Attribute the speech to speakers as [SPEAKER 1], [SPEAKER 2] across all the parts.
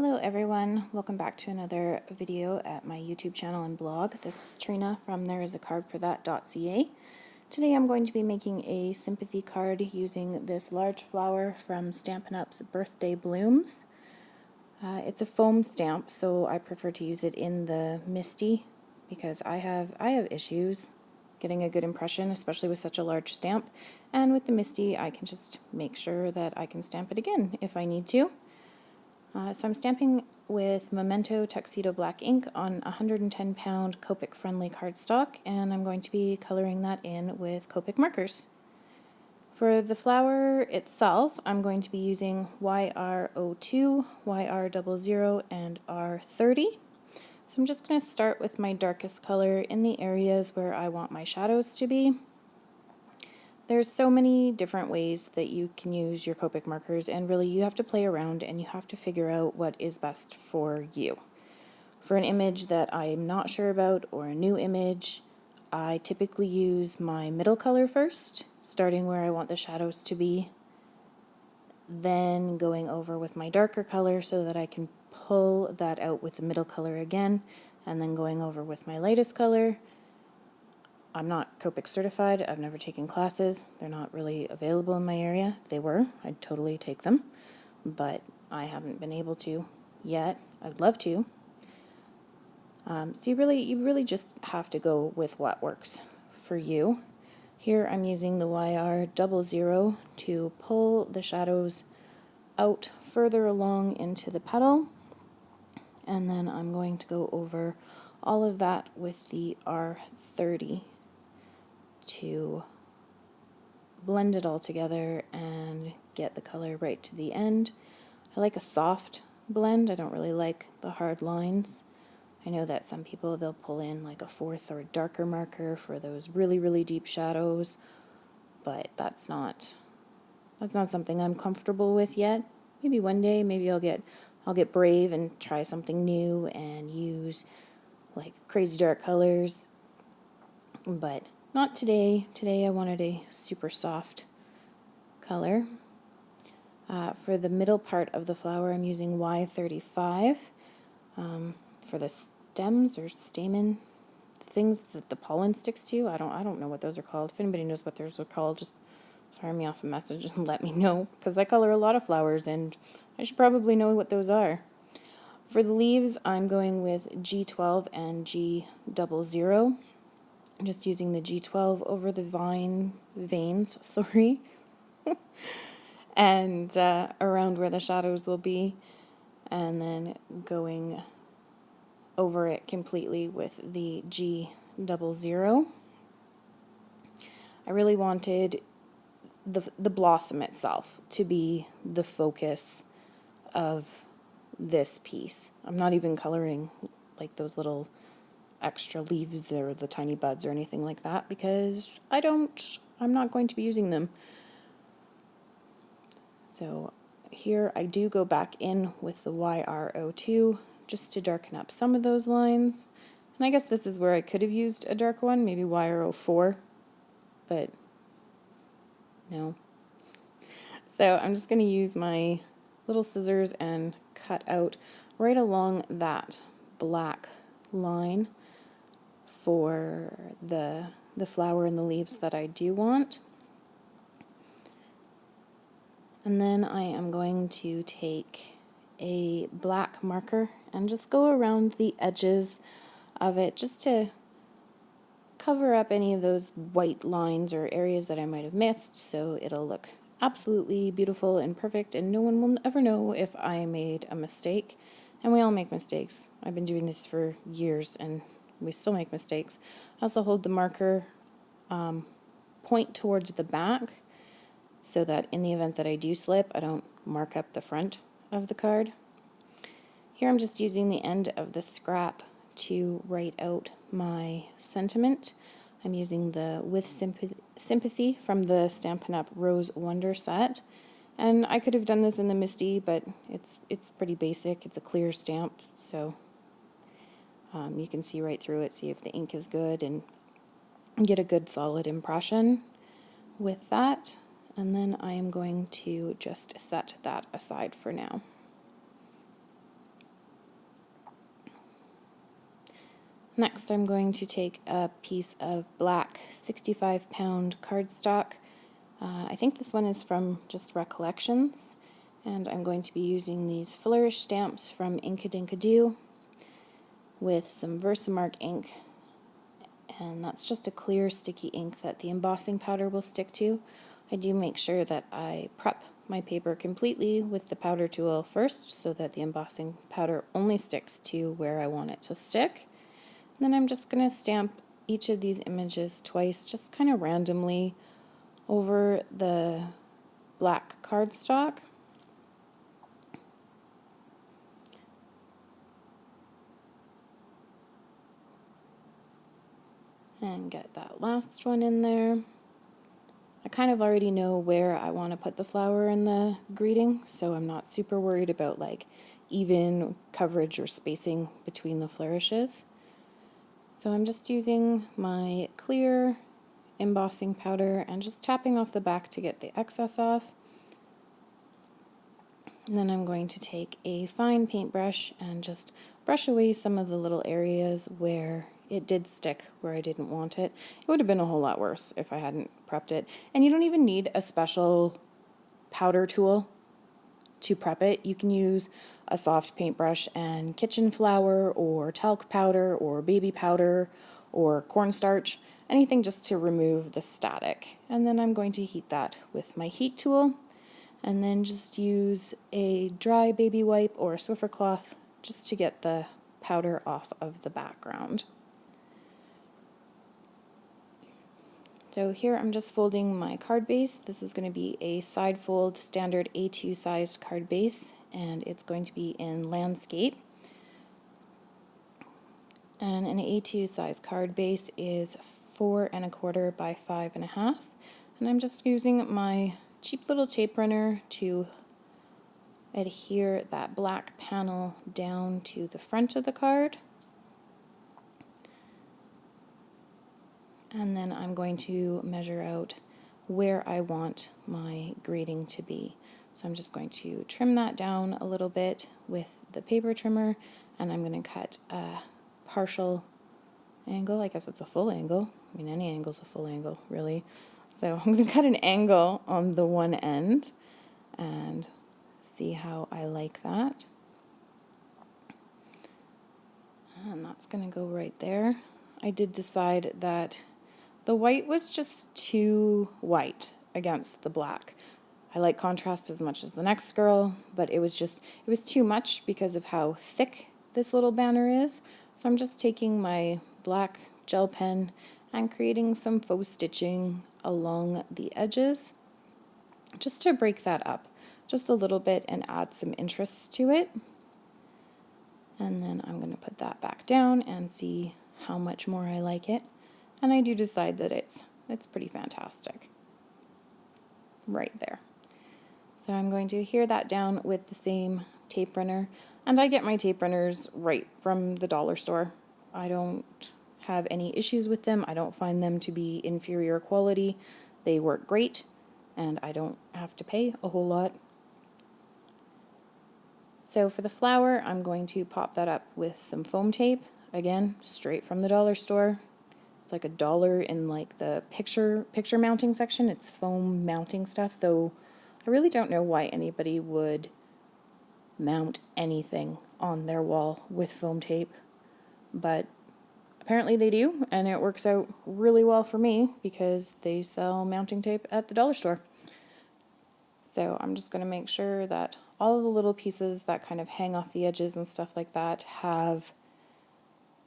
[SPEAKER 1] Hello everyone, welcome back to another video at my YouTube channel and blog. This is Trina from thereisacardforthat.ca. Today I'm going to be making a sympathy card using this large flower from Stampin' Up's Birthday Blooms. It's a foam stamp, so I prefer to use it in the MISTI because I have issues getting a good impression, especially with such a large stamp. And with the MISTI I can just make sure that I can stamp it again if I need to. So I'm stamping with Memento Tuxedo Black ink on 110-pound Copic-friendly cardstock, and I'm going to be coloring that in with Copic markers. For the flower itself, I'm going to be using YR02, YR00, and R30. So I'm just going to start with my darkest color in the areas where I want my shadows to be. There's so many different ways that you can use your Copic markers, and really you have to play around and you have to figure out what is best for you. For an image that I'm not sure about or a new image, I typically use my middle color first, starting where I want the shadows to be, then going over with my darker color so that I can pull that out with the middle color again, and then going over with my lightest color. I'm not Copic certified, I've never taken classes, they're not really available in my area. If they were, I'd totally take them, but I haven't been able to yet. I'd love to. So you really just have to go with what works for you. Here I'm using the YR00 to pull the shadows out further along into the petal, and then I'm going to go over all of that with the R30 to blend it all together and get the color right to the end. I like a soft blend. I don't really like the hard lines. I know that some people, they'll pull in like a fourth or darker marker for those really deep shadows, but that's not something I'm comfortable with yet. Maybe one day, maybe I'll get brave and try something new and use like crazy dark colors, but not today. Today I wanted a super soft color. For the middle part of the flower I'm using Y35 for the stems or stamen, things that the pollen sticks to. I don't know what those are called. If anybody knows what those are called, just fire me off a message and let me know, because I color a lot of flowers and I should probably know what those are. For the leaves I'm going with G12 and G00. I'm just using the G12 over the veins, and around where the shadows will be, and then going over it completely with the G00. I really wanted the blossom itself to be the focus of this piece. I'm not even coloring like those little extra leaves or the tiny buds or anything like that, because I'm not going to be using them. So here I do go back in with the YR02 just to darken up some of those lines. And I guess this is where I could have used a dark one, maybe YR04, but no. So I'm just going to use my little scissors and cut out right along that black line for the flower and the leaves that I do want. And then I am going to take a black marker and just go around the edges of it just to cover up any of those white lines or areas that I might have missed, so it'll look absolutely beautiful and perfect, and no one will ever know if I made a mistake. And we all make mistakes. I've been doing this for years and we still make mistakes. I also hold the marker point towards the back so that in the event that I do slip, I don't mark up the front of the card. Here I'm just using the end of the scrap to write out my sentiment. I'm using the With Sympathy from the Stampin' Up Rose Wonder set. And I could have done this in the MISTI, but it's pretty basic. It's a clear stamp, so you can see right through it, see if the ink is good, and get a good solid impression with that. And then I am going to just set that aside for now. Next, I'm going to take a piece of black 65-pound cardstock. I think this one is from just Recollections, and I'm going to be using these Flourish stamps from Inkadinkado with some Versamark ink, and that's just a clear sticky ink that the embossing powder will stick to. I do make sure that I prep my paper completely with the powder tool first so that the embossing powder only sticks to where I want it to stick. Then I'm just going to stamp each of these images twice, just kind of randomly over the black cardstock. And get that last one in there. I kind of already know where I want to put the flower in the greeting, so I'm not super worried about like even coverage or spacing between the flourishes. So I'm just using my clear embossing powder and just tapping off the back to get the excess off. And then I'm going to take a fine paintbrush and just brush away some of the little areas where it did stick where I didn't want it. It would have been a whole lot worse if I hadn't prepped it. And you don't even need a special powder tool to prep it. You can use a soft paintbrush and kitchen flour or talc powder or baby powder or cornstarch, anything just to remove the static. And then I'm going to heat that with my heat tool, and then just use a dry baby wipe or a Swiffer cloth just to get the powder off of the background. So here I'm just folding my card base. This is going to be a side fold standard A2 sized card base, and it's going to be in landscape. And an A2 size card base is 4 1/4 by 5 1/2. And I'm just using my cheap little tape runner to adhere that black panel down to the front of the card. And then I'm going to measure out where I want my grading to be. So I'm just going to trim that down a little bit with the paper trimmer, and I'm going to cut a partial angle. I guess it's a full angle. I mean, any angle's a full angle, really. So I'm going to cut an angle on the one end and see how I like that. And that's going to go right there. I did decide that the white was just too white against the black. I like contrast as much as the next girl, but it was too much because of how thick this little banner is. So I'm just taking my black gel pen and creating some faux stitching along the edges just to break that up just a little bit and add some interest to it. And then I'm going to put that back down and see how much more I like it. And I do decide that it's pretty fantastic right there. So I'm going to adhere that down with the same tape runner. And I get my tape runners right from the dollar store. I don't have any issues with them. I don't find them to be inferior quality. They work great, and I don't have to pay a whole lot. So for the flower, I'm going to pop that up with some foam tape. Again, straight from the dollar store. It's like $1 in like the picture mounting section. It's foam mounting stuff, though I really don't know why anybody would mount anything on their wall with foam tape, but apparently they do, and it works out really well for me because they sell mounting tape at the dollar store. So I'm just going to make sure that all of the little pieces that kind of hang off the edges and stuff like that have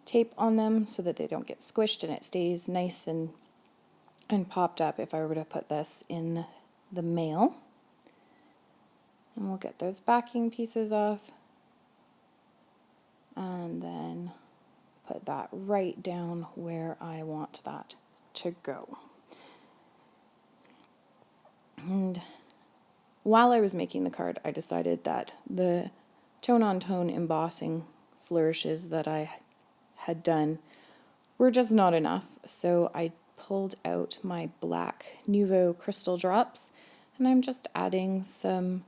[SPEAKER 1] tape on them so that they don't get squished and it stays nice and popped up if I were to put this in the mail. And we'll get those backing pieces off and then put that right down where I want that to go. And while I was making the card, I decided that the tone-on-tone embossing flourishes that I had done were just not enough, so I pulled out my black Nuvo crystal drops, and I'm just adding some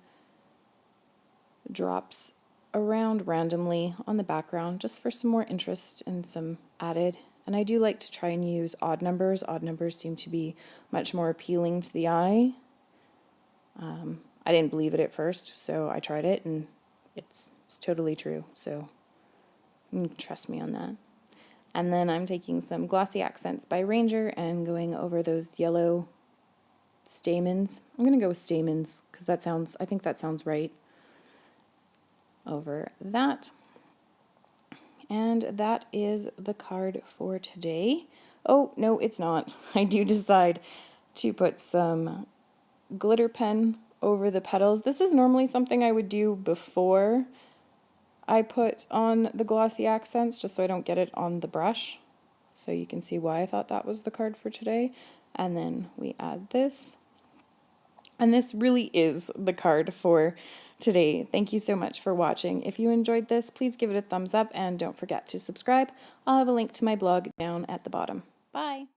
[SPEAKER 1] drops around randomly on the background just for some more interest and some added. And I do like to try and use odd numbers. Odd numbers seem to be much more appealing to the eye. I didn't believe it at first, so I tried it, and it's totally true, so you can trust me on that. And then I'm taking some Glossy Accents by Ranger and going over those yellow stamens. I'm going to go with stamens because I think that sounds right. Over that. And that is the card for today. Oh, no, it's not. I do decide to put some glitter pen over the petals. This is normally something I would do before I put on the Glossy Accents, just so I don't get it on the brush. So you can see why I thought that was the card for today. And then we add this. And this really is the card for today. Thank you so much for watching. If you enjoyed this, please give it a thumbs up and don't forget to subscribe. I'll have a link to my blog down at the bottom. Bye!